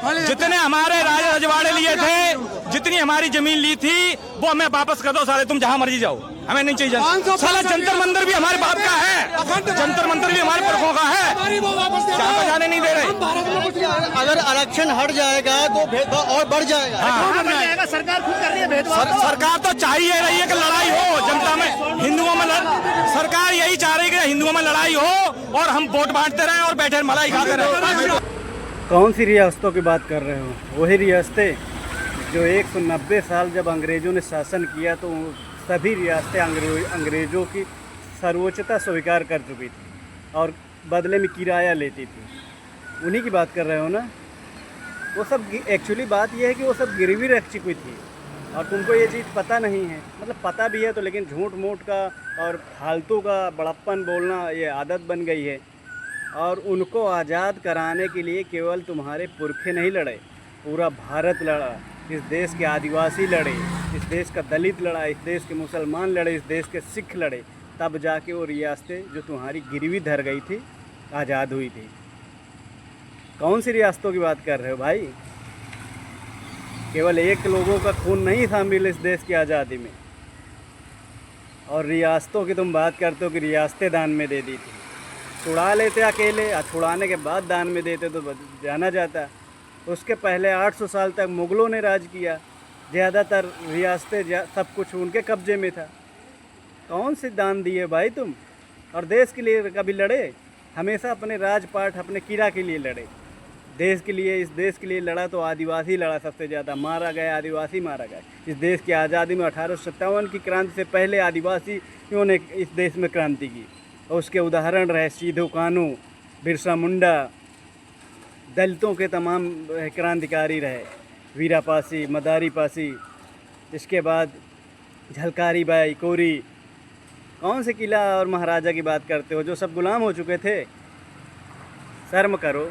जितने हमारे राज रजवाड़े लिए थे, जितनी हमारी जमीन ली थी, वो हमें वापस कर दो साले, तुम जहाँ मर्जी जाओ, हमें नहीं चाहिए। साला जंतर मंदिर भी हमारे बाप का है, जंतर मंदिर भी हमारे पुरखों का है, जहाँ पर जाने नहीं दे रहे। अगर आरक्षण हट जाएगा तो भेदभाव और बढ़ जाएगा। हाँ, सरकार खुद कर रही है भेदभाव। सरकार तो चाहिए रही है कि लड़ाई हो जनता में, हिंदुओं में सरकार यही चाह रही है कि हिंदुओं में लड़ाई हो और हम वोट बांटते रहें और बैठे मलाई खाते रहें। कौन सी रियासतों की बात कर रहे हो? वही रियासतें जो 190 साल जब अंग्रेज़ों ने शासन किया तो सभी रियासतें अंग्रेज़ों की सर्वोच्चता स्वीकार कर चुकी थी और बदले में किराया लेती थी। उन्हीं की बात कर रहे हो ना? वो सब एक्चुअली बात यह है कि वो सब गिरवी रख चुकी थी और तुमको ये चीज़ पता नहीं है। मतलब पता भी है तो लेकिन झूठ मूठ का और फालतू का बड़प्पन बोलना ये आदत बन गई है। और उनको आज़ाद कराने के लिए केवल तुम्हारे पुरखे नहीं लड़े, पूरा भारत लड़ा। इस देश के आदिवासी लड़े, इस देश का दलित लड़ा, इस देश के मुसलमान लड़े, इस देश के सिख लड़े, तब जाके वो रियासतें जो तुम्हारी गिरवी धर गई थी आज़ाद हुई थी। कौन सी रियासतों की बात कर रहे हो भाई? केवल एक लोगों का खून नहीं शामिल इस देश की आज़ादी में। और रियासतों की तुम बात करते हो कि रियासतें दान में दे दी थी। छुड़ा लेते अकेले, छुड़ाने के बाद दान में देते तो जाना जाता। उसके पहले 800 साल तक मुग़लों ने राज किया, ज़्यादातर रियासतें सब कुछ उनके कब्ज़े में था। कौन से दान दिए भाई तुम? और देश के लिए कभी लड़े? हमेशा अपने राजपाट, अपने किला के लिए लड़े। देश के लिए, इस देश के लिए लड़ा तो आदिवासी लड़ा सबसे ज़्यादा, मारा गया, आदिवासी मारा गया। इस देश की आज़ादी में 1857 की क्रांति से पहले आदिवासियों ने इस देश में क्रांति की और उसके उदाहरण रहे सिद्धू कानू, बिरसा मुंडा, दलितों के तमाम क्रांतिकारी रहे, वीरापासी, मदारीपासी, इसके बाद झलकारी बाई, कोरी। कौन से किला और महाराजा की बात करते हो जो सब गुलाम हो चुके थे? शर्म करो।